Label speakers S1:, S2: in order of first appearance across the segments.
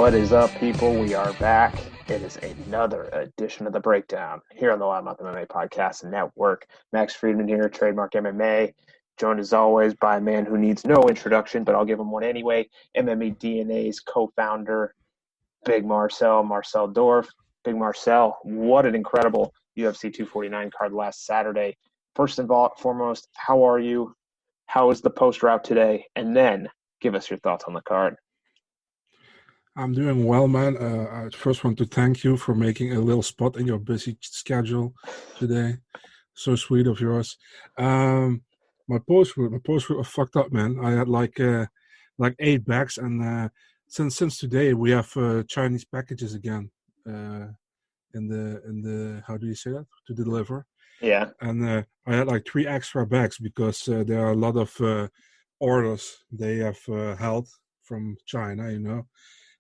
S1: What is up, people? We are back. It is another edition of The Breakdown here on the Loudmouth MMA Podcast Network. Max Friedman here, Trademark MMA, joined as always by a man who needs no introduction, but I'll give him one anyway, MMA DNA's co-founder, Big Marcel Dorf. Big Marcel, what an incredible UFC 249 card last Saturday. First and foremost, how are you? How was the post route today? And then give us your thoughts on the card.
S2: I'm doing well, man. I first want to thank you for making a little spot in your busy schedule today. So sweet of yours. My post was fucked up, man. I had like 8 bags, and since today we have Chinese packages again. In the how do you say that, to deliver?
S1: Yeah.
S2: And I had like 3 extra bags because there are a lot of orders they have held from China, you know.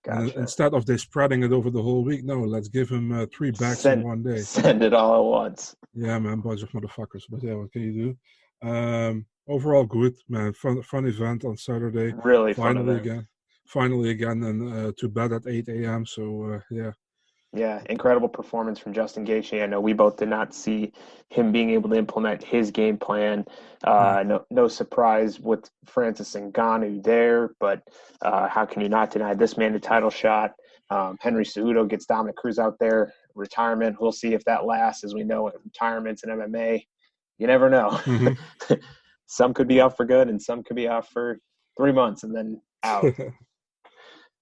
S1: Gotcha.
S2: And instead of they spreading it over the whole week, no, let's give him 3 bags in one day.
S1: Send it all at once.
S2: Yeah, man, bunch of motherfuckers. But yeah, what can you do? Overall, good, man. Fun event on Saturday.
S1: Really
S2: finally
S1: fun
S2: Finally again, and to bed at 8 a.m. So yeah.
S1: Yeah, incredible performance from Justin Gaethje. I know we both did not see him being able to implement his game plan. No surprise with Francis Ngannou there, but how can you not deny this man a title shot? Henry Cejudo gets Dominic Cruz out there. Retirement, we'll see if that lasts. As we know, retirements in MMA, you never know.
S2: Mm-hmm.
S1: Some could be out for good, and some could be out for 3 months and then out.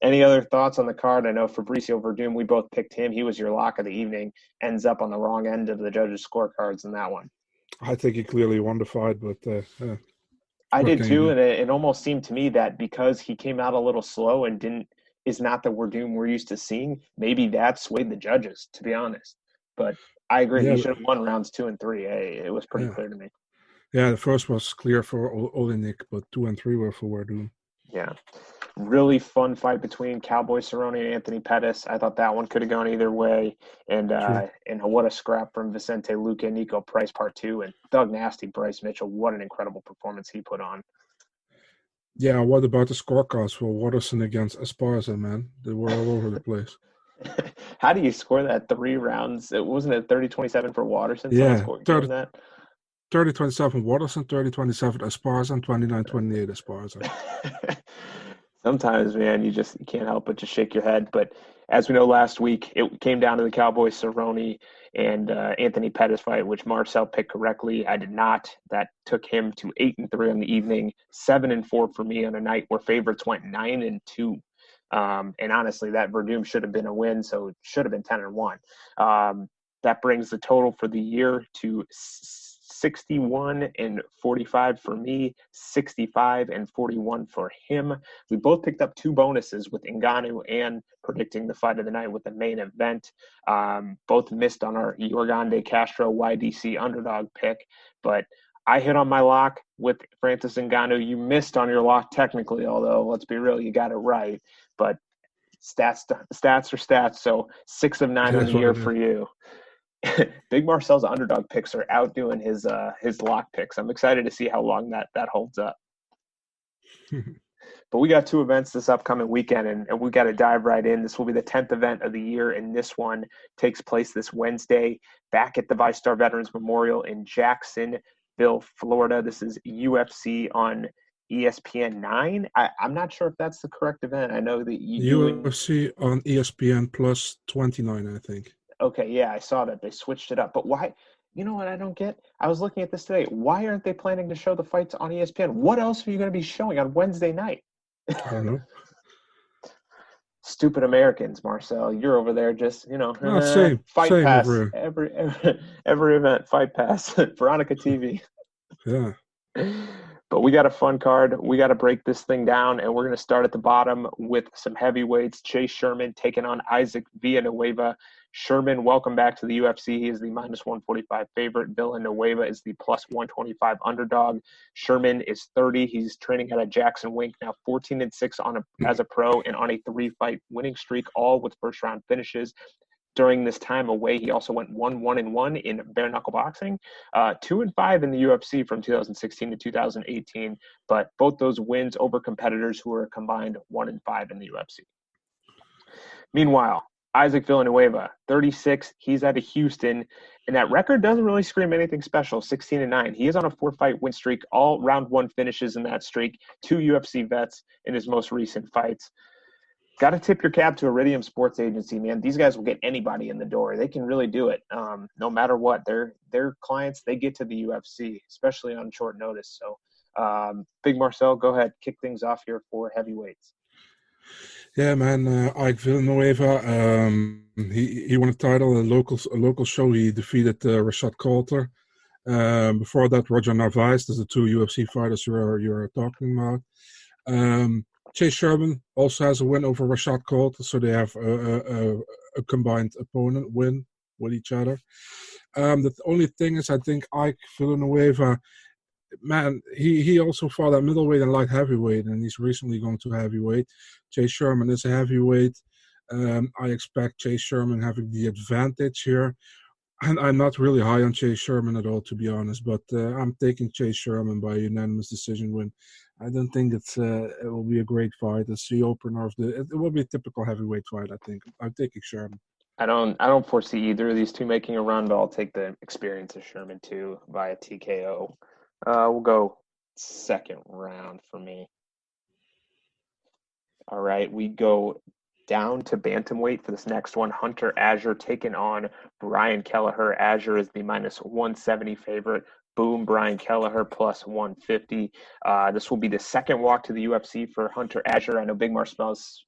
S1: Any other thoughts on the card? I know Fabricio Verdum, we both picked him. He was your lock of the evening. Ends up on the wrong end of the judges' scorecards in that one.
S2: I think he clearly won the fight, but
S1: I did too, and it almost seemed to me that because he came out a little slow and is not the Verdum we're used to seeing, maybe that swayed the judges, to be honest. But I agree, he should have won rounds 2 and 3. It was pretty clear to me.
S2: Yeah, the first was clear for Olenek, but 2 and 3 were for Verdum.
S1: Yeah. Really fun fight between Cowboy Cerrone and Anthony Pettis. I thought that one could have gone either way. And what a scrap from Vicente Luque, Nico Price Part 2, and Doug Nasty, Bryce Mitchell. What an incredible performance he put on.
S2: Yeah, what about the scorecards for Watterson against Esparza, man? They were all over the place.
S1: How do you score that 3 rounds? It wasn't it 30-27 for Watterson?
S2: Yeah, 30-27 Watterson, 30-27 Esparza, and 29-28 Esparza.
S1: Sometimes, man, you can't help but just shake your head. But as we know, last week it came down to the Cowboy Cerrone and Anthony Pettis fight, which Marcel picked correctly. I did not. That took him to 8-3 on the evening, 7-4 for me on a night where favorites went 9-2. And honestly, that Verdum should have been a win, so it should have been 10-1. That brings the total for the year to 61-45 for me, 65-41 for him. We both picked up 2 bonuses with Ngannou and predicting the fight of the night with the main event. Both missed on our Yorgan de Castro YDC underdog pick, but I hit on my lock with Francis Ngannou. You missed on your lock technically, although let's be real, you got it right. But stats are stats, so 6 of 9 on the year for you. Big Marcel's underdog picks are outdoing his lock picks. I'm excited to see how long that holds up. But we got 2 events this upcoming weekend, and we got to dive right in. This will be the 10th event of the year, and this one takes place this Wednesday back at the ViStar Veterans Memorial in Jacksonville, Florida. This is UFC on ESPN 9. I'm not sure if that's the correct event. I know that
S2: UFC on ESPN plus 29, I think.
S1: Okay, yeah, I saw that. They switched it up. But why? You know what I don't get? I was looking at this today. Why aren't they planning to show the fights on ESPN? What else are you going to be showing on Wednesday night?
S2: I don't know.
S1: Stupid Americans, Marcel. You're over there just,
S2: same,
S1: fight
S2: same
S1: pass.
S2: over
S1: Every event, fight pass. Veronica TV.
S2: Yeah.
S1: But we got a fun card. We got to break this thing down, and we're going to start at the bottom with some heavyweights. Chase Sherman taking on Isaac Villanueva. Sherman, welcome back to the UFC. He is the -145 favorite. Villanueva is the +125 underdog. Sherman is 30. He's training out of Jackson Wink, now 14-6 as a pro and on a 3-fight winning streak, all with first-round finishes. During this time away, he also went 1-1-1 in bare knuckle boxing, 2-5 in the UFC from 2016 to 2018. But both those wins over competitors who are combined 1-5 in the UFC. Meanwhile, Isaac Villanueva, 36. He's out of Houston, and that record doesn't really scream anything special. 16-9. He is on a 4-fight win streak. All round one finishes in that streak. 2 UFC vets in his most recent fights. Got to tip your cap to Iridium Sports Agency, man. These guys will get anybody in the door. They can really do it, no matter what. Their clients, they get to the UFC, especially on short notice. So, Big Marcel, go ahead, kick things off here for heavyweights.
S2: Yeah, man. Ike Villanueva. He won a title, a local show. He defeated Rashad Coulter. Before that, Roger Narvaez. There's the 2 UFC fighters you're talking about. Chase Sherman also has a win over Rashad Coulter, so they have a combined opponent win with each other. The only thing is, I think Ike Villanueva, man, he also fought at middleweight and light heavyweight, and he's recently gone to heavyweight. Chase Sherman is a heavyweight. I expect Chase Sherman having the advantage here. And I'm not really high on Chase Sherman at all, to be honest, but I'm taking Chase Sherman by unanimous decision win. I don't think it will be a great fight. It's the opener of it will be a typical heavyweight fight, I think. I'm taking Sherman.
S1: I don't foresee either of these two making a run, but I'll take the experience of Sherman too via TKO. We'll go second round for me. All right, we go down to bantamweight for this next one. Hunter Azure taking on Brian Kelleher. Azure is the minus 170 favorite. Boom, Brian Kelleher plus 150. This will be the second walk to the UFC for Hunter Azure. I know Big Marcel is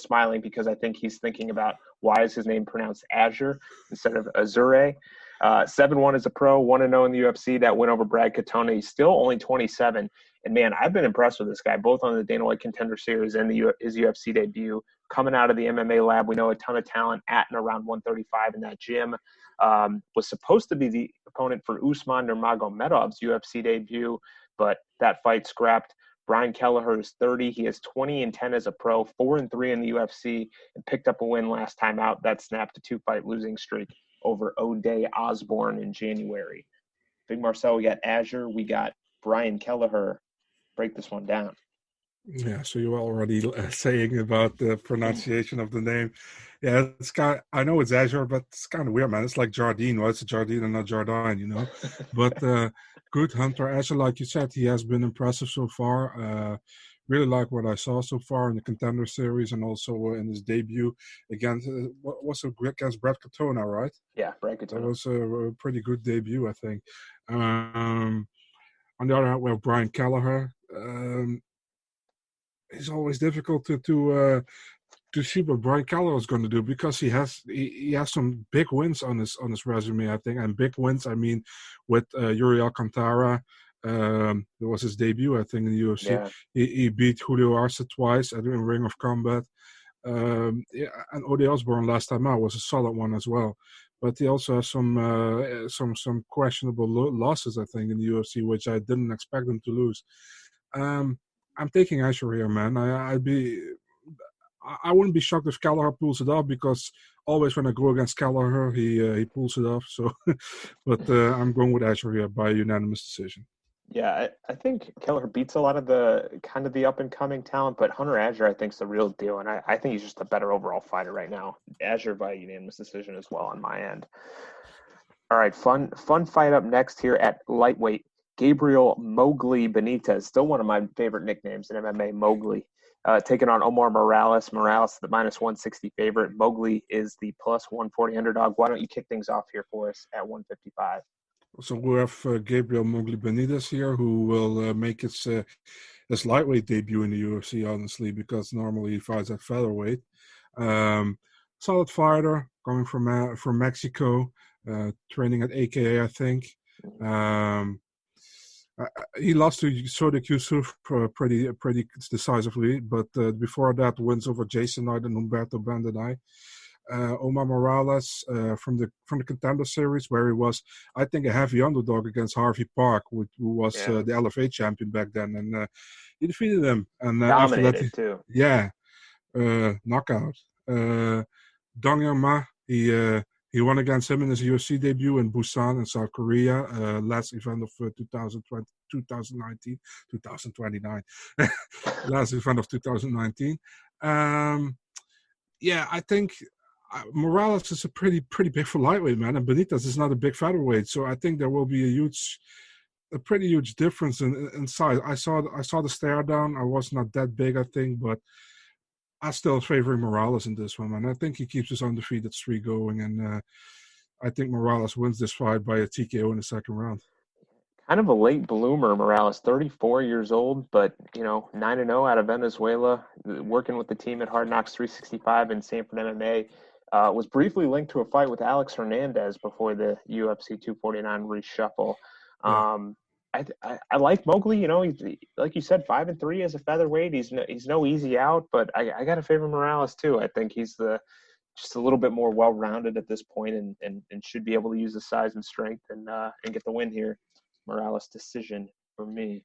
S1: smiling because I think he's thinking about why is his name pronounced Azure instead of Azure. 7-1 as a pro, 1-0 in the UFC. That win over Brad Katona. He's still only 27. And, man, I've been impressed with this guy, both on the Dana White Contender Series and his UFC debut. Coming out of the MMA lab, we know a ton of talent at and around 135 in that gym. Was supposed to be the opponent for Usman Nurmagomedov's UFC debut, but that fight scrapped. Brian Kelleher is 30. He has 20-10 as a pro, 4-3 in the UFC, and picked up a win last time out. That snapped a 2-fight losing streak over O'Day Osborne in January. Big Marcel, we got Azure. We got Brian Kelleher. Break this one down.
S2: Yeah, so you were already saying about the pronunciation of the name. Yeah, I know it's Azure, but it's kind of weird, man. It's like Jardine. Well, it's a Jardine and not Jardine, you know. But good Hunter Azure, like you said, he has been impressive so far. Really like what I saw so far in the Contender Series and also in his debut against against Brad Katona, right?
S1: Yeah, Brad Katona.
S2: That was a pretty good debut, I think. On the other hand, we have Brian Kelleher. It's always difficult to see what Brian Kelleher is going to do because he has some big wins on his resume, I think, and big wins. I mean, with Yuri Alcantara, it was his debut, I think, in the UFC. Yeah. He beat Julio Arce twice in Ring of Combat. And O'Day Osborne last time out was a solid one as well. But he also has some questionable losses, I think, in the UFC, which I didn't expect him to lose. I'm taking Azure here, man. I wouldn't be shocked if Kelleher pulls it off because always when I go against Kelleher, he pulls it off. So, but I'm going with Azure here by unanimous decision.
S1: Yeah, I think Kelleher beats a lot of the kind of the up and coming talent, but Hunter Azure I think is the real deal, and I think he's just a better overall fighter right now. Azure by unanimous decision as well on my end. All right, fun fight up next here at lightweight. Gabriel Mowgli Benitez, still one of my favorite nicknames in MMA, Mowgli, taking on Omar Morales. Morales, the minus 160 favorite. Mowgli is the plus 140 underdog. Why don't you kick things off here for us at 155?
S2: So we have Gabriel Mowgli Benitez here, who will make his lightweight debut in the UFC, honestly, because normally he fights at featherweight. Solid fighter, coming from Mexico, training at AKA, I think. He lost to Sodiq Yusuff pretty decisively, but before that, wins over Jason Knight and Humberto Bandenay. Omar Morales from the Contender Series, where he was, I think, a heavy underdog against Harvey Park, who was the LFA champion back then, and he defeated him. And after that,
S1: too.
S2: Yeah, knockout. Dong Young Ma, he won against him in his UFC debut in Busan in South Korea, last event of 2019. Last event of 2019. Yeah, I think Morales is a pretty big for lightweight, man, and Benitez is not a big featherweight, so I think there will be a pretty huge difference in size. I saw the stare down. I was not that big, I think, but I still favor Morales in this one, man. I think he keeps his undefeated streak going, and I think Morales wins this fight by a TKO in the second round.
S1: Kind of a late bloomer, Morales, 34 years old, but 9-0 out of Venezuela, working with the team at Hard Knocks 365 and Sanford MMA. Was briefly linked to a fight with Alex Hernandez before the UFC 249 reshuffle.
S2: Yeah.
S1: I like Mowgli. He's, like you said, 5-3 as a featherweight. He's no easy out, but I got to favor Morales too. I think he's just a little bit more well-rounded at this point, and should be able to use his size and strength and get the win here. Morales decision for me.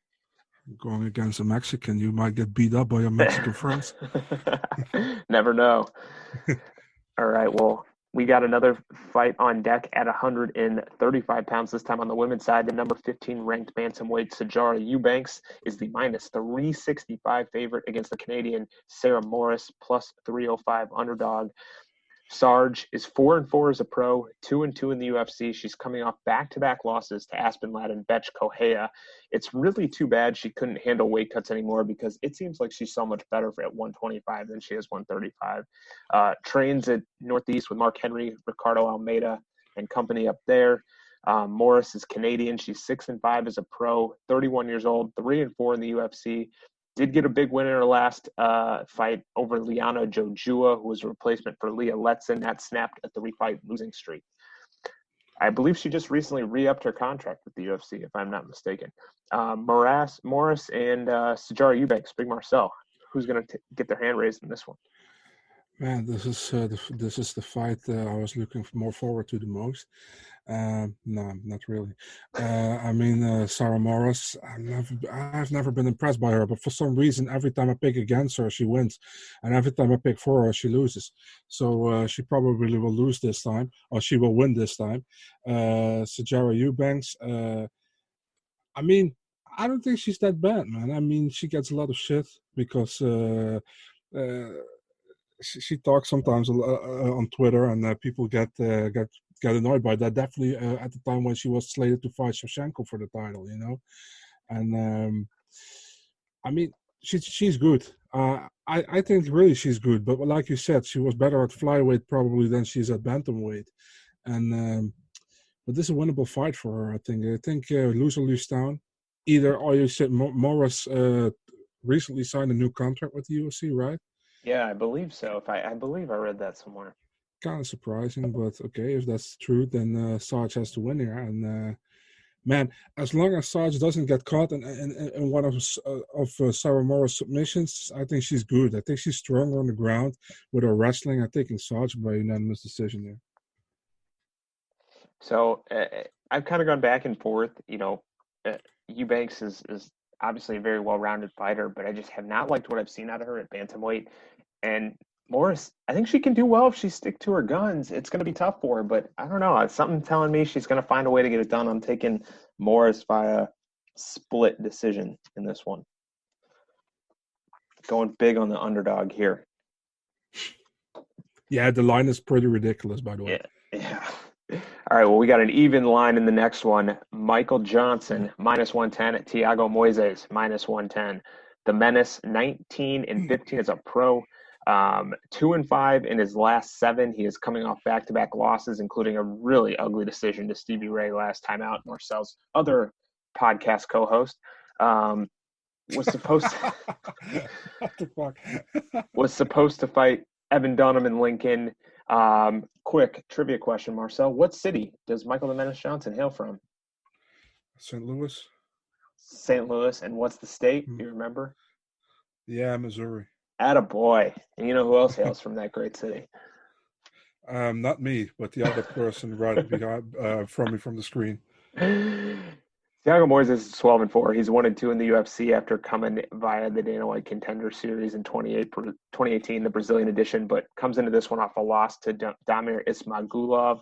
S2: Going against a Mexican, you might get beat up by your Mexican friends.
S1: Never know. All right, well, we got another fight on deck at 135 pounds, this time on the women's side. The number 15 ranked bantamweight Sijara Eubanks is the minus 365 favorite against the Canadian Sarah Morris, plus 305 underdog. Sarge is 4-4 as a pro, 2-2 in the UFC. She's coming off back-to-back losses to Aspen Ladd and Betch Kohea. It's really too bad she couldn't handle weight cuts anymore, because it seems like she's so much better at 125 than she is 135. Trains at Northeast with Mark Henry, Ricardo Almeida, and company up there. Morris is Canadian. She's 6-5 as a pro, 31 years old, 3-4 in the UFC. Did get a big win in her last fight over Liana Jojua, who was a replacement for Leah Letson. That snapped a 3-fight losing streak. I believe she just recently re-upped her contract with the UFC, if I'm not mistaken. Morris and Sijara Eubanks, Big Marcel. Who's going to get their hand raised in this one?
S2: Man, this is the fight I was looking more forward to the most. No, not really. Sarah Morris, I've never been impressed by her, but for some reason, every time I pick against her, she wins. And every time I pick for her, she loses. So she probably will lose this time, or she will win this time. Sijara Eubanks, I don't think she's that bad, man. She gets a lot of shit because she talks sometimes on Twitter, and people get annoyed by that. Definitely at the time when she was slated to fight Shevchenko for the title, And she's good. I think really she's good, but like you said, she was better at flyweight probably than she's at bantamweight, and but this is a winnable fight for her. I think lose or lose down. Either, or you said Morris recently signed a new contract with the UFC, right?
S1: Yeah, I believe so. I believe I read that somewhere.
S2: Kind of surprising, but okay, if that's true, then Sarge has to win here. And man, as long as Sarge doesn't get caught in one of Sarah Morris' submissions, I think she's good. I think she's stronger on the ground with her wrestling. I'm taking Sarge by unanimous decision here.
S1: So I've kind of gone back and forth. Eubanks is obviously a very well-rounded fighter, but I just have not liked what I've seen out of her at bantamweight. And Morris, I think she can do well if she stick to her guns. It's going to be tough for her, but I don't know. It's something telling me she's going to find a way to get it done. I'm taking Morris via split decision in this one. Going big on the underdog here.
S2: Yeah, the line is pretty ridiculous, by the way.
S1: Yeah. All right, well, we got an even line in the next one. Michael Johnson, minus 110. Thiago Moises, minus 110. The Menace, 19-15 as a pro. 2-5 in his last 7. He is coming off back-to-back losses, including a really ugly decision to Stevie Ray last time out. Marcel's other podcast co-host was supposed to
S2: what the fuck?
S1: was supposed to fight Evan Dunham in Lincoln. Quick trivia question, Marcel. What city does Michael the Menace Johnson hail from?
S2: St. Louis.
S1: St. Louis. And what's the state? Do you remember?
S2: Yeah, Missouri.
S1: Attaboy. And you know who else hails from that great city?
S2: Not me, but the other person right behind from me from the screen.
S1: Thiago Moises is 12-4. He's 1-2 in the UFC after coming via the Dana White Contender Series in 2018, the Brazilian edition, but comes into this one off a loss to Damir Ismagulov,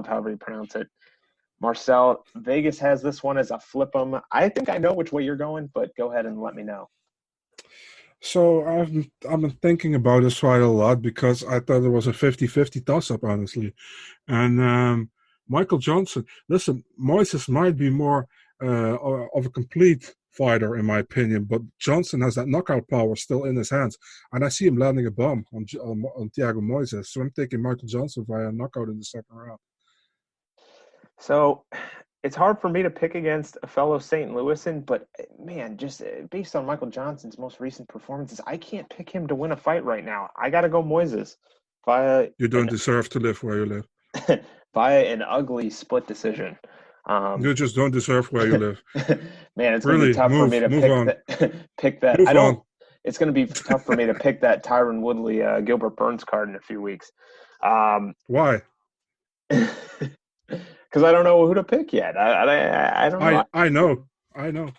S1: however you pronounce it. Marcel, Vegas has this one as a flip 'em. I think I know which way you're going, but go ahead and let me know.
S2: So I've been thinking about this fight a lot because I thought it was a 50-50 toss-up, honestly. And Michael Johnson, listen, Moises might be more of a complete fighter, in my opinion, but Johnson has that knockout power still in his hands. And I see him landing a bomb on Thiago Moises. So I'm taking Michael Johnson via knockout in the second round.
S1: So it's hard for me to pick against a fellow St. Louisan, but man, just based on Michael Johnson's most recent performances, I can't pick him to win a fight right now. I got to go Moises via
S2: You don't
S1: an
S2: deserve to live where you live.
S1: via an ugly split decision.
S2: You
S1: Um,
S2: just don't deserve where you live.
S1: Man, it's going to be
S2: Really,
S1: tough for me to
S2: move
S1: pick
S2: on,
S1: that. Pick that. I
S2: move
S1: don't.
S2: on.
S1: It's going to be tough for me to pick that Tyron Woodley Gilbert Burns card in a few weeks.
S2: Why?
S1: Because I don't know who to pick yet. I don't know.
S2: I know, I know.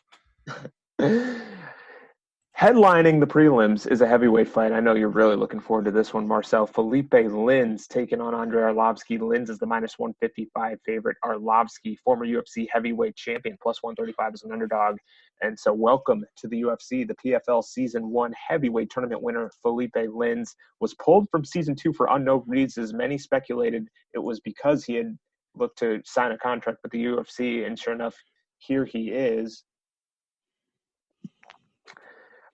S1: Headlining the prelims is a heavyweight fight. I know you're really looking forward to this one, Marcel. Felipe Lins taking on Andrei Arlovsky. Lins is the minus 155 favorite. Arlovsky, former UFC heavyweight champion, plus 135 as an underdog. And so welcome to the UFC. The PFL Season 1 heavyweight tournament winner, Felipe Lins, was pulled from Season 2 for unknown reasons. Many speculated it was because he had looked to sign a contract with the UFC, and sure enough, here he is.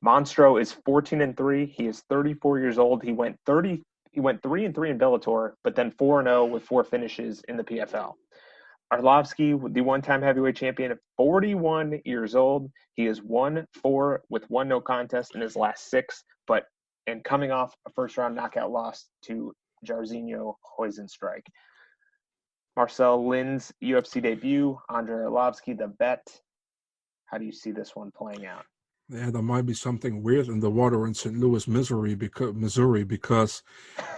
S1: Monstro is 14-3. He is 34 years old. He went 3-3 in Bellator, but then 4-0 with 4 finishes in the PFL. Arlovsky, the one-time heavyweight champion, 41 years old. He is 1-4 with 1 no contest in his last 6, and coming off a first-round knockout loss to Jairzinho Rozenstruik. Marcel Lins, UFC debut. Andrei Arlovsky, the vet. How do you see this one playing out?
S2: Yeah, there might be something weird in the water in St. Louis, Missouri, because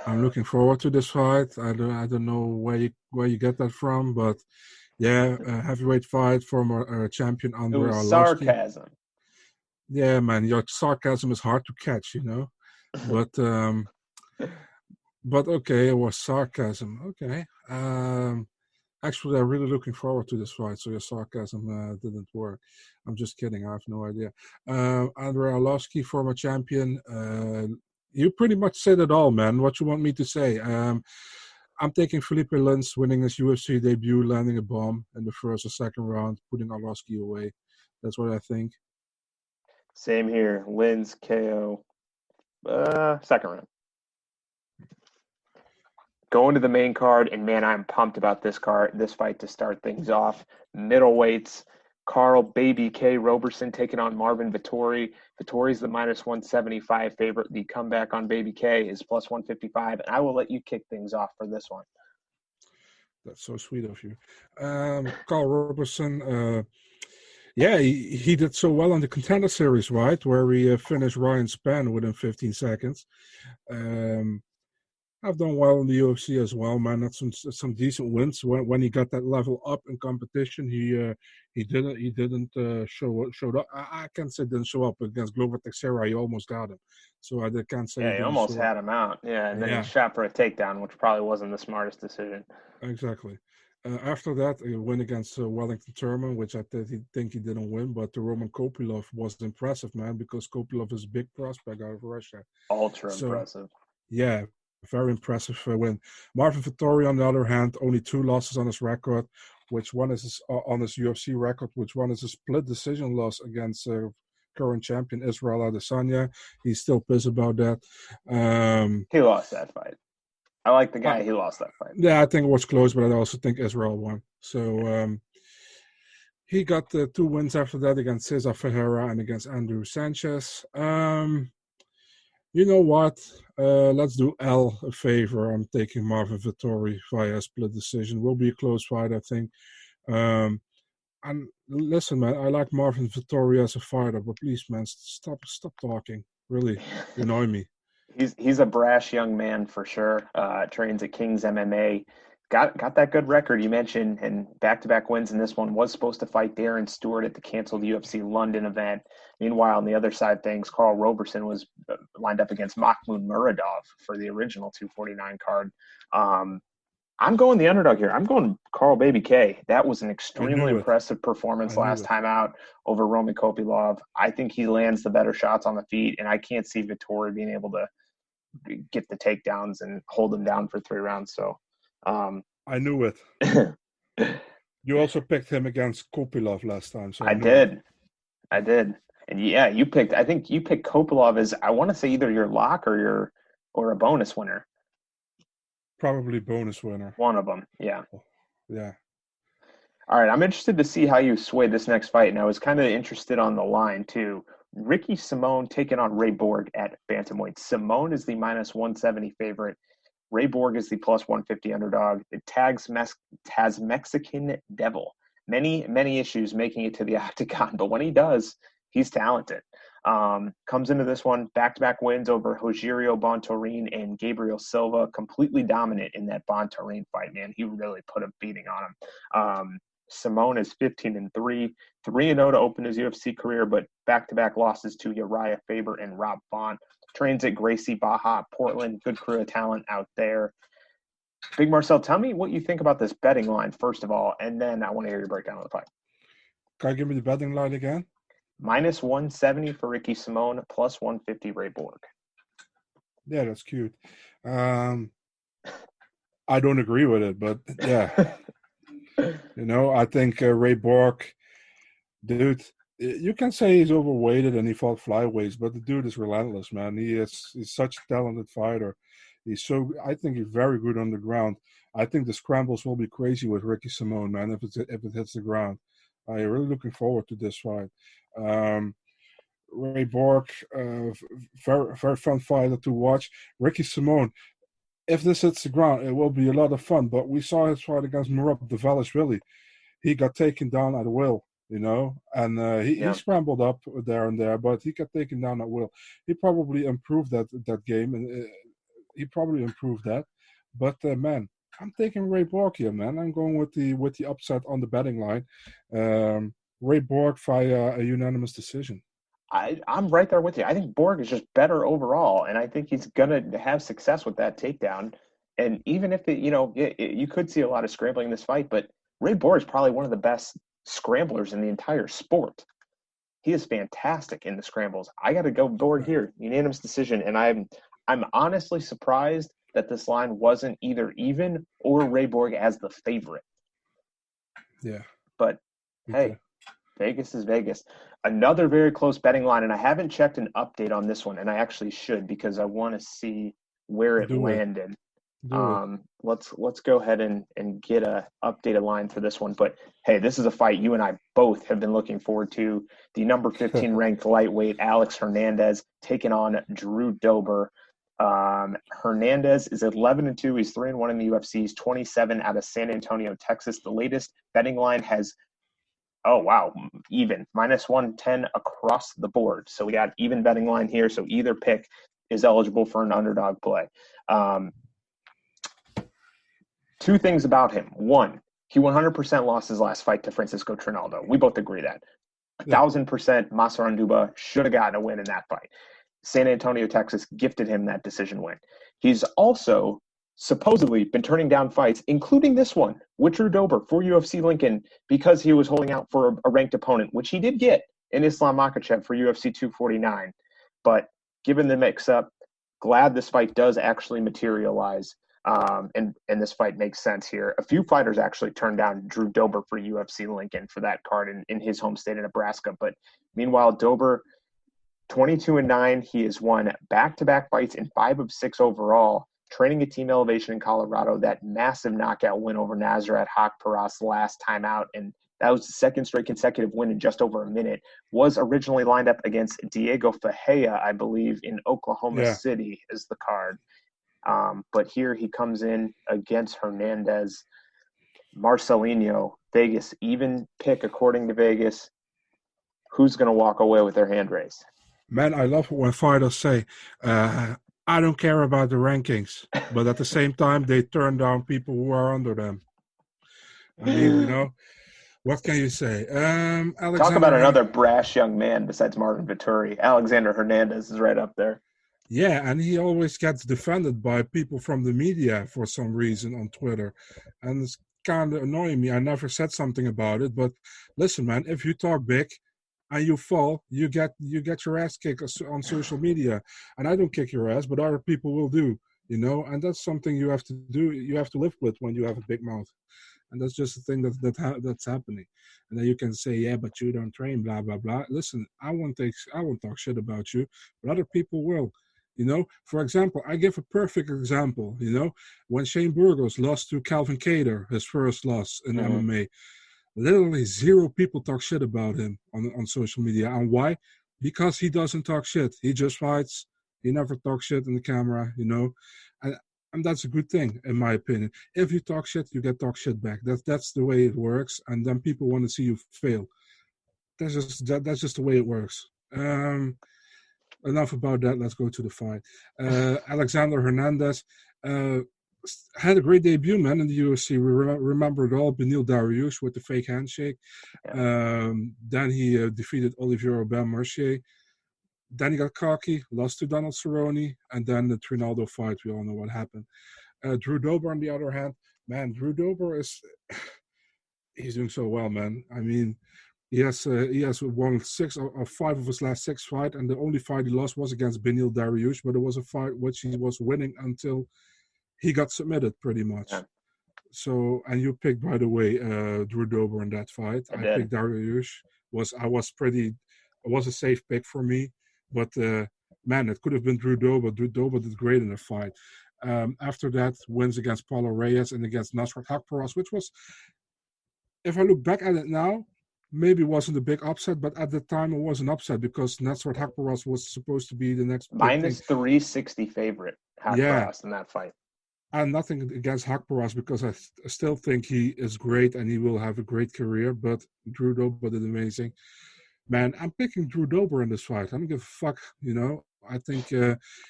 S2: I'm looking forward to this fight. I don't know where you get that from, but yeah, a heavyweight fight, former champion
S1: It
S2: Andrei
S1: was
S2: Arlovsky.
S1: sarcasm.
S2: Yeah, man, your sarcasm is hard to catch, you know. But okay, it was sarcasm. Okay. Actually, I'm really looking forward to this fight, so your sarcasm didn't work. I'm just kidding. I have no idea. Andrei Arlovsky, former champion. You pretty much said it all, man. What you want me to say? I'm taking Felipe Lins winning his UFC debut, landing a bomb in the first or second round, putting Arlovsky away. That's what I think.
S1: Same here. Lins KO. Second round. Going to the main card, and man, I'm pumped about this fight to start things off. Middleweights, Carl Baby K Roberson taking on Marvin Vettori. Vettori's the minus 175 favorite. The comeback on Baby K is plus 155, and I will let you kick things off for this one.
S2: That's so sweet of you. Carl Roberson, yeah, he did so well on the Contender Series, right? Where he finished Ryan Spann within 15 seconds. I've done well in the UFC as well, man. That's some decent wins. When he got that level up in competition, he didn't showed up. I can't say didn't show up against Glover Teixeira. He almost got him, so I can't say he
S1: Yeah, he
S2: didn't
S1: almost
S2: show up.
S1: had him out. Yeah, and then he
S2: Yeah,
S1: shot for a takedown, which probably wasn't the smartest decision.
S2: exactly. After that, a win against Wellington Turman, which I think he didn't win, but Roman Kopylov was impressive, man, because Kopylov is a big prospect out of Russia.
S1: Ultra
S2: So,
S1: impressive.
S2: yeah, very impressive win. Marvin Vettori, on the other hand, only 2 losses on his record, which one is on his UFC record, which one is a split decision loss against current champion Israel Adesanya. He's still pissed about that.
S1: He lost that fight. I like the guy. He lost that fight.
S2: Yeah, I think it was close, but I also think Israel won. So he got 2 wins after that against Cesar Ferreira and against Andrew Sanchez. You know what? Let's do L a favor. I'm taking Marvin Vettori via split decision. Will be a close fight, I think. And listen, man, I like Marvin Vettori as a fighter, but please, man, stop talking. Really, you annoy me.
S1: He's a brash young man for sure. Trains at King's MMA. Got that good record you mentioned, and back-to-back wins in this one. Was supposed to fight Darren Stewart at the canceled UFC London event. Meanwhile, on the other side of things, Carl Roberson was lined up against Mahmoud Muradov for the original 249 card. I'm going the underdog here. I'm going Carl Baby K. That was an
S2: I
S1: extremely
S2: knew it.
S1: impressive performance
S2: I knew
S1: last
S2: it.
S1: time out over Roman Kopylov. I think he lands the better shots on the feet, and I can't see Vettori being able to get the takedowns and hold him down for 3 rounds. So, um,
S2: I knew it. You also picked him against Kopilov last time, so I
S1: I
S2: knew it.
S1: did. I did. And yeah, I think you picked Kopylov as, I want to say, either your lock or a bonus winner.
S2: Probably bonus winner.
S1: One of them. Yeah.
S2: Oh, yeah.
S1: All right, I'm interested to see how you sway this next fight, and I was kind of interested on the line too. Ricky Simone taking on Ray Borg at bantamweight. Simone is the minus 170 favorite. Ray Borg is the plus 150 underdog. The Taz Mexican Devil. Many issues making it to the octagon, but when he does, he's talented. Comes into this one back-to-back wins over Rogerio Bontorin and Gabriel Silva, completely dominant in that Bontorin fight. Man, he really put a beating on him. Simone is 15-3, 3-0 to open his UFC career, but back-to-back losses to Uriah Faber and Rob Font. Trains at Gracie Baja, Portland. Good crew of talent out there. Big Marcel, tell me what you think about this betting line, first of all, and then I want to hear your breakdown of the fight.
S2: Can you give me the betting line again?
S1: Minus 170 for Ricky Simone, plus 150 Ray Borg.
S2: Yeah, that's cute. I don't agree with it, but yeah. I think Ray Borg, dude, you can say he's overweighted and he fought flyweights, but the dude is relentless, man. He's such a talented fighter. I think he's very good on the ground. I think the scrambles will be crazy with Ricky Simone, man, if it hits the ground. I'm really looking forward to this fight. Ray Borg, very, very fun fighter to watch. Ricky Simone, if this hits the ground, it will be a lot of fun. But we saw his fight against Merab Dvalishvili. He got taken down at will, and he scrambled up there and there, but he got taken down at will. He probably improved that game, and he probably improved that. But man, I'm taking Ray Borg here, man. I'm going with the upset on the betting line. Ray Borg via a unanimous decision.
S1: I'm right there with you. I think Borg is just better overall, and I think he's going to have success with that takedown. And even if you could see a lot of scrambling in this fight, but Ray Borg is probably one of the best scramblers in the entire sport. He is fantastic in the scrambles. I got to go Borg here, unanimous decision, and I'm honestly surprised that this line wasn't either even or Ray Borg as the favorite.
S2: Yeah.
S1: But hey, Vegas is Vegas. Another very close betting line, and I haven't checked an update on this one, and I actually should because I want to see where it landed. Let's go ahead and get a updated line for this one. But hey, this is a fight you and I both have been looking forward to. The number 15 ranked lightweight Alex Hernandez taking on Drew Dober. Hernandez is 11-2. He's 3-1 in the UFC. He's 27 out of San Antonio, Texas. The latest betting line has even minus 110 across the board. So we got even betting line here. So either pick is eligible for an underdog play. Two things about him. One, he 100% lost his last fight to Francisco Trinaldo. We both agree that. 1,000% Masaranduba should have gotten a win in that fight. San Antonio, Texas gifted him that decision win. He's also supposedly been turning down fights, including this one with Drew Dober for UFC Lincoln, because he was holding out for a ranked opponent, which he did get in Islam Makhachev for UFC 249. But given the mix-up, glad this fight does actually materialize, and this fight makes sense here. A few fighters actually turned down Drew Dober for UFC Lincoln for that card in his home state of Nebraska. But meanwhile, Dober, 22-9, he has won back-to-back fights in 5 of 6 overall, training at Team Elevation in Colorado. That massive knockout win over Nasrat Haqparast last time out, and that was the second straight consecutive win in just over a minute. Was originally lined up against Diego Ferreira, I believe, in Oklahoma City as the card. But here he comes in against Hernandez. Marcelinho, Vegas, even pick according to Vegas. Who's going to walk away with their hand raised?
S2: Man, I love when fighters say, I don't care about the rankings, but at the same time, they turn down people who are under them. I mean, what can you say?
S1: Talk about another brash young man besides Marvin Vettori. Alexander Hernandez is right up there.
S2: Yeah, and he always gets defended by people from the media for some reason on Twitter. And it's kind of annoying me. I never said something about it, but listen, man, if you talk big and you fall, you get your ass kicked on social media. And I don't kick your ass, but other people will do, and that's something you have to do. You have to live with when you have a big mouth. And that's just the thing that's happening. And then you can say, yeah, but you don't train, blah blah blah. Listen, I won't talk shit about you, but other people will. For example, I give a perfect example. When Shane Burgos lost to Calvin Kattar, his first loss in MMA, literally zero people talk shit about him on social media. And why? Because he doesn't talk shit. He just fights. He never talks shit in the camera, and, and that's a good thing in my opinion. If you talk shit, you get talk shit back. That's the way it works, and then people want to see you fail. That's just the way it works. Enough about that. Let's go to the fight. Alexander Hernandez had a great debut, man, in the UFC. We remember it all. Beneil Dariush with the fake handshake.
S1: Yeah.
S2: Then he defeated Olivier Aubin-Mercier. Then he got cocky, lost to Donald Cerrone, and then the Trinaldo fight. We all know what happened. Drew Dober, on the other hand, man, Drew Dober he's doing so well, man. I mean, he has won 6 or 5 of his last 6 fights, and the only fight he lost was against Beneil Dariush, but it was a fight which he was winning until he got submitted, pretty much.
S1: Yeah.
S2: So, and you picked, by the way, Drew Dober in that fight.
S1: I
S2: picked
S1: did.
S2: Dariush. It was a safe pick for me, but man, it could have been Drew Dober. Drew Dober did great in the fight. After that, wins against Paulo Reyes and against Nasrat Haqparast, which was, if I look back at it now, maybe wasn't a big upset, but at the time it was an upset because Nasrat Haqparast was supposed to be the next big thing.
S1: -360 favorite Haqparast in that fight.
S2: And nothing against Haqparast because I still think he is great and he will have a great career, but Drew Dober did amazing. Man, I'm picking Drew Dober in this fight. I don't give a fuck, I think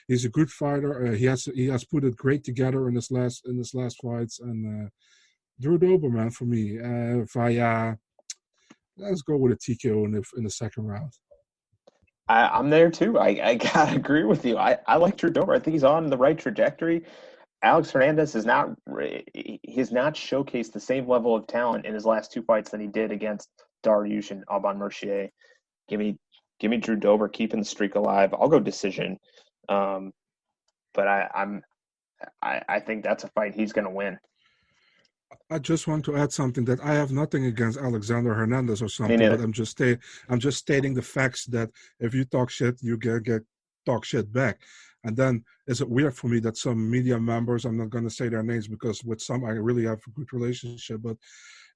S2: he's a good fighter. He has put it great together in his last fights, and Drew Dober, man, for me. Let's go with a TKO in the second round.
S1: I'm there too. I gotta agree with you. I like Drew Dober. I think he's on the right trajectory. Alex Hernandez has not showcased the same level of talent in his last 2 fights than he did against Dariush and Aubin-Mercier. Give me Drew Dober, keeping the streak alive. I'll go decision, but I think that's a fight he's going to win.
S2: I just want to add something that I have nothing against Alexander Hernandez or something, but I'm just stating the facts that if you talk shit, you get talk shit back. And then is it weird for me that some media members, I'm not going to say their names because with some I really have a good relationship, but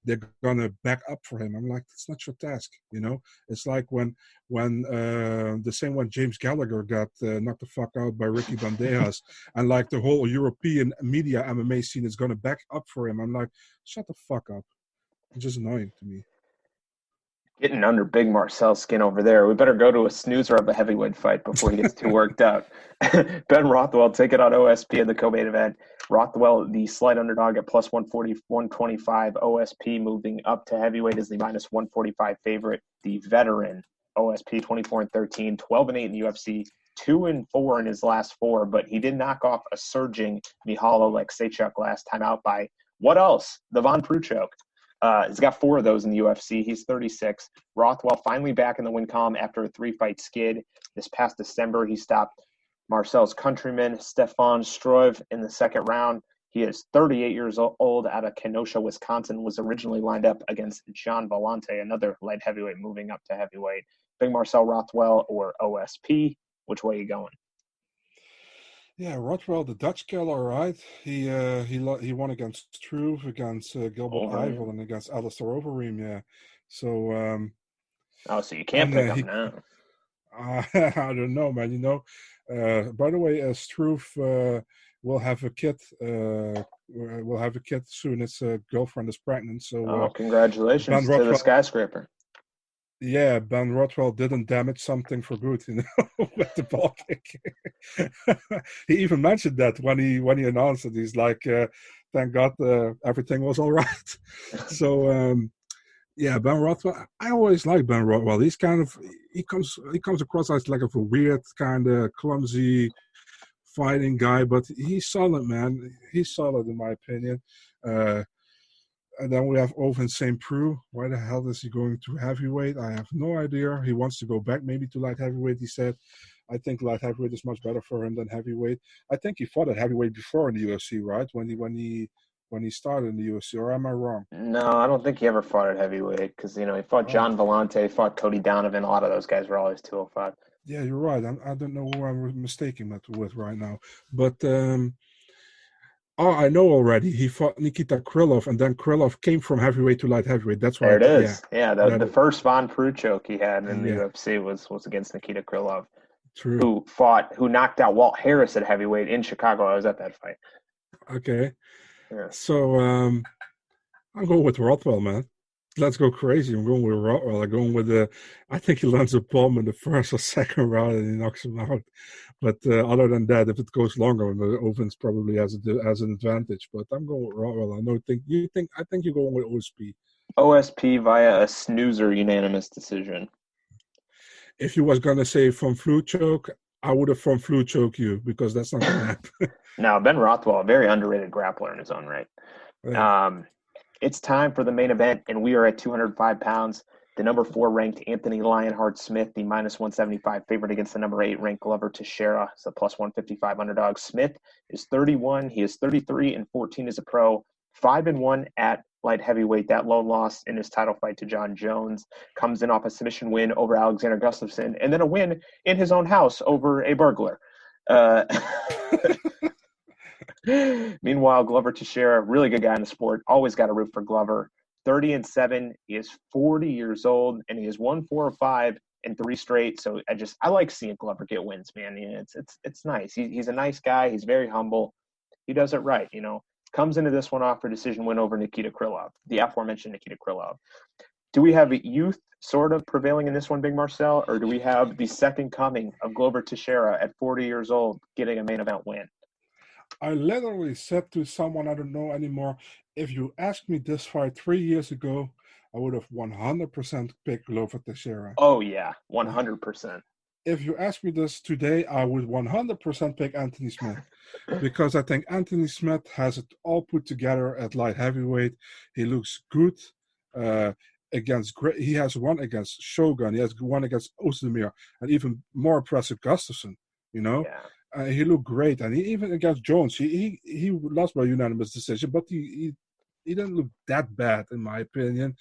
S2: they're going to back up for him. I'm like, it's not your task, It's like when the same when James Gallagher got knocked the fuck out by Ricky Bandejas, and like the whole European media MMA scene is going to back up for him. I'm like, shut the fuck up. It's just annoying to me.
S1: Getting under big Marcel's skin over there. We better go to a snoozer of a heavyweight fight before he gets too worked up. Ben Rothwell taking on OSP in the co-main event. Rothwell, the slight underdog at plus 140, 125. OSP moving up to heavyweight as the minus 145 favorite. The veteran OSP 24-13, 12-8 in the UFC, 2-4 in his last 4, but he did knock off a surging Mihailo Alexeychuk last time out by what else? The Von Pruchok. He's got 4 of those in the UFC. He's 36. Rothwell finally back in the win column after a 3-fight skid. This past December, he stopped Marcel's countryman, Stefan Struve, in the second round. He is 38 years old, out of Kenosha, Wisconsin, was originally lined up against John Vellante, another light heavyweight moving up to heavyweight. Big Marcel Rothwell or OSP? Which way are you going?
S2: Yeah, Rothwell, the Dutch killer, right? He won against Struve, against Gilbert Yvel, and against Alistair Overeem, yeah. So
S1: so you can't pick him now.
S2: I don't know, man. By the way, Struve will have a kid. Will have a kid soon. His girlfriend is pregnant. So
S1: congratulations to the skyscraper.
S2: Yeah, Ben Rothwell didn't damage something for good, with the ball kick. He even mentioned that when he announced it. He's like, "Thank God, everything was all right." So, yeah, Ben Rothwell. I always like Ben Rothwell. He's he comes across as like a weird, kind of clumsy, fighting guy, but he's solid, man. He's solid in my opinion. And then we have Oven St. Preux. Why the hell is he going to heavyweight? I have no idea. He wants to go back maybe to light heavyweight, he said. I think light heavyweight is much better for him than heavyweight. I think he fought at heavyweight before in the UFC, right? When he started in the UFC, or am I wrong?
S1: No, I don't think he ever fought at heavyweight because, he fought
S2: Oh,
S1: John Vellante, fought Cody Donovan. A lot of those guys were always 205.
S2: yeah, you're right. I don't know who I'm mistaking that with right now. But I know already. He fought Nikita Krylov, and then Krylov came from heavyweight to light heavyweight. That's
S1: There
S2: right.
S1: it
S2: Yeah,
S1: is. Yeah, the first Von Preux choke he had in the
S2: yeah,
S1: UFC was against Nikita Krylov,
S2: true.
S1: who knocked out Walt Harris at heavyweight in Chicago. I was at that fight.
S2: Okay,
S1: Yeah.
S2: so I'm going with Rothwell, man. Let's go crazy. I'm going with Rothwell. I'm going with I think he lands a bomb in the first or second round and he knocks him out. But other than that, if it goes longer, Ovens probably has an advantage. But I'm going with Rothwell. I think you're going with OSP.
S1: OSP via a snoozer unanimous decision.
S2: If you was gonna say from flu choke, I would have from flu choke you because that's not gonna happen.
S1: Now, Ben Rothwell, a very underrated grappler in his own right.
S2: Yeah.
S1: It's time for the main event, and we are at 205 pounds. The number 4 ranked Anthony Lionheart Smith, the minus 175 favorite against the number 8 ranked Glover Teixeira. It's a plus 155 underdog. Smith is 31. He is 33-14 as a pro, 5-1 at light heavyweight. That lone loss in his title fight to John Jones comes in off a submission win over Alexander Gustafsson, and then a win in his own house over a burglar. Meanwhile, Glover Teixeira, really good guy in the sport. Always got to root for Glover. 30-7. He is 40 years old, and he has won 4 of 5 in 3 straight. So I like seeing Glover get wins, man. It's nice. He's a nice guy. He's very humble. He does it right. Comes into this one off for decision win over Nikita Krylov, the aforementioned Nikita Krylov. Do we have youth sort of prevailing in this one, Big Marcel, or do we have the second coming of Glover Teixeira at 40 years old getting a main event win?
S2: I literally said to someone I don't know anymore, if you asked me this fight 3 years ago, I would have 100% picked Glover Teixeira.
S1: Oh, yeah, 100%.
S2: If you ask me this today, I would 100% pick Anthony Smith because I think Anthony Smith has it all put together at light heavyweight. He looks good he has won against Shogun, he has won against Ozdemir, and even more impressive Gustafsson,
S1: Yeah.
S2: He looked great, and even against Jones, he lost by unanimous decision, but he didn't look that bad in my opinion,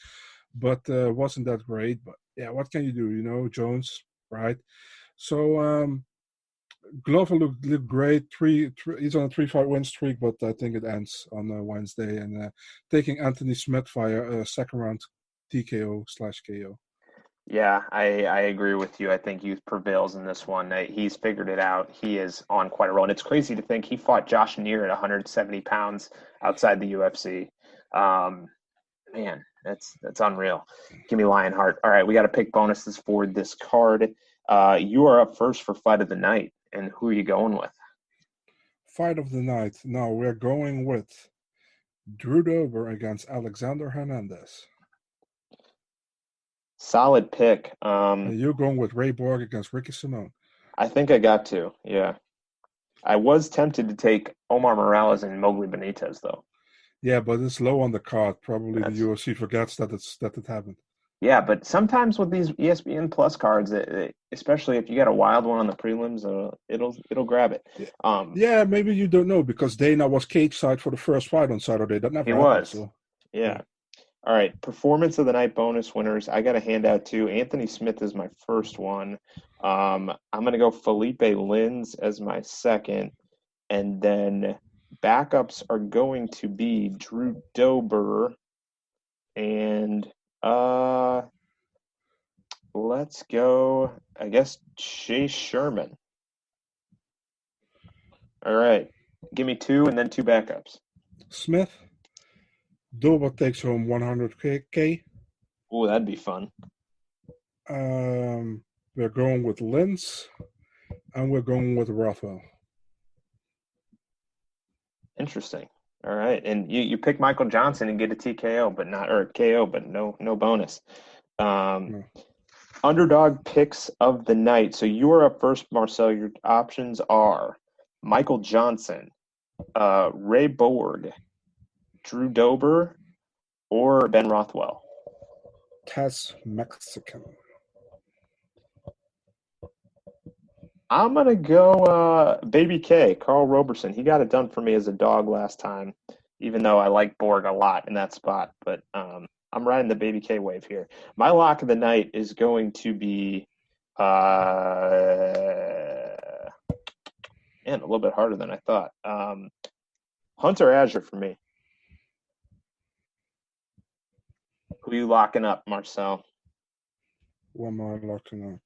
S2: but wasn't that great. But yeah, what can you do? Jones, right? So Glover looked great. He's on a 3-fight win streak, but I think it ends on Wednesday, and taking Anthony Smith via second round TKO/KO.
S1: Yeah, I agree with you. I think youth prevails in this one. He's figured it out. He is on quite a roll. And it's crazy to think he fought Josh Neer at 170 pounds outside the UFC. Man, that's unreal. Give me Lionheart. All right, we got to pick bonuses for this card. You are up first for fight of the night. And who are you going with?
S2: Fight of the night. Now we're going with Drew Dober against Alexander Hernandez.
S1: Solid pick.
S2: You're going with Ray Borg against Ricky Simone.
S1: I think I got to, yeah. I was tempted to take Omar Morales and Mowgli Benitez, though.
S2: Yeah, but it's low on the card. Probably the UFC forgets that it happened.
S1: Yeah, but sometimes with these ESPN Plus cards, especially if you got a wild one on the prelims, it'll grab it.
S2: Yeah, maybe you don't know because Dana was cage side for the first fight on Saturday. That never happened.
S1: Was. So. Yeah. All right, performance of the night bonus winners. I got a handout too. Anthony Smith is my first one. I'm going to go Felipe Lins as my second. And then backups are going to be Drew Dober and let's go, I guess, Chase Sherman. All right, give me 2 and then 2 backups.
S2: Smith. Dober takes home 100K.
S1: Oh, that'd be fun.
S2: We're going with Lins, and we're going with Rothwell.
S1: Interesting. All right, and you pick Michael Johnson and get a TKO, but KO, but no bonus. No. Underdog picks of the night. So you are up first, Marcel. Your options are Michael Johnson, Ray Borg, Drew Dober, or Ben Rothwell?
S2: Taz Mexican.
S1: I'm going to go Baby K, Carl Roberson. He got it done for me as a dog last time, even though I like Borg a lot in that spot. But I'm riding the Baby K wave here. My lock of the night is going to be a little bit harder than I thought. Hunter Azure for me. Who are you locking up, Marcel?
S2: Who am I locking up?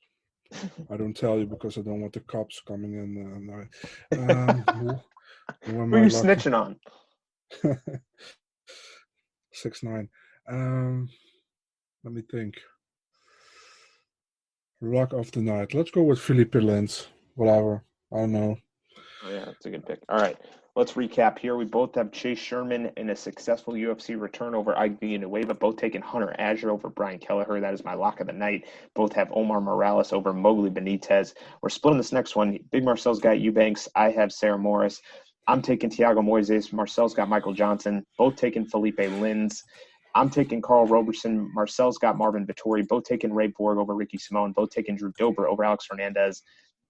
S2: I don't tell you because I don't want the cops coming in. Who am
S1: Who are you snitching on?
S2: 6'9". Let me think. Lock of the night. Let's go with Felipe Lins. Whatever. I don't know.
S1: Oh, yeah, that's a good pick. All right, let's recap here. We both have Chase Sherman in a successful UFC return over Ike Villanueva, both taking Hunter Azure over Brian Kelleher. That is my lock of the night. Both have Omar Morales over Mowgli Benitez. We're splitting this next one. Big Marcel's got Eubanks. I have Sarah Morris. I'm taking Thiago Moises. Marcel's got Michael Johnson. Both taking Felipe Lins. I'm taking Carl Roberson. Marcel's got Marvin Vittori. Both taking Ray Borg over Ricky Simone. Both taking Drew Dober over Alex Hernandez.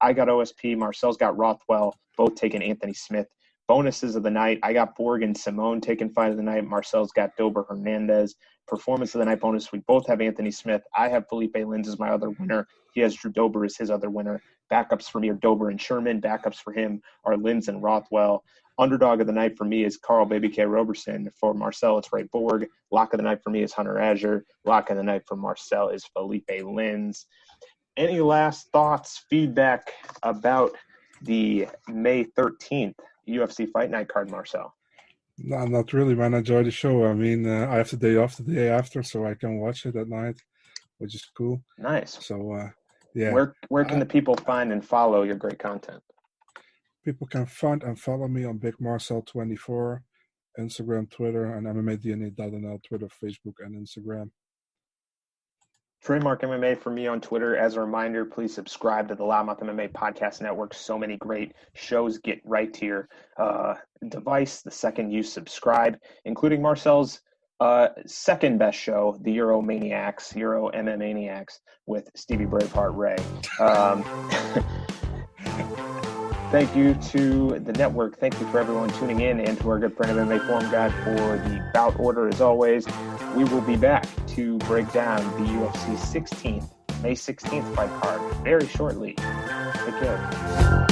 S1: I got OSP. Marcel's got Rothwell. Both taking Anthony Smith. Bonuses of the night, I got Borg and Simone taking fight of the night. Marcel's got Dober Hernandez. Performance of the night bonus, we both have Anthony Smith. I have Felipe Lins as my other winner. He has Drew Dober as his other winner. Backups for me are Dober and Sherman. Backups for him are Lins and Rothwell. Underdog of the night for me is Carl Baby K. Roberson. For Marcel, it's Ray Borg. Lock of the night for me is Hunter Azure. Lock of the night for Marcel is Felipe Lins. Any last thoughts, feedback about the May 13th UFC Fight Night card, Marcel?
S2: No, not really, man. I enjoy the show. I mean, I have the day off the day after, so I can watch it at night, which is cool.
S1: Nice.
S2: So, yeah.
S1: Where can the people find and follow your great content?
S2: People can find and follow me on Big Marcel24, Instagram, Twitter, and MMADNA.nl, Twitter, Facebook, and Instagram.
S1: Trademark MMA for me on Twitter. As a reminder, please subscribe to the Loudmouth MMA Podcast Network. So many great shows get right to your device the second you subscribe, including Marcel's second best show, the Euro MM Maniacs with Stevie Braveheart Ray. Thank you to the network. Thank you for everyone tuning in, and to our good friend of MMA Forum Guide for the bout order. As always, we will be back to break down the UFC May 16th fight card very shortly. Take care.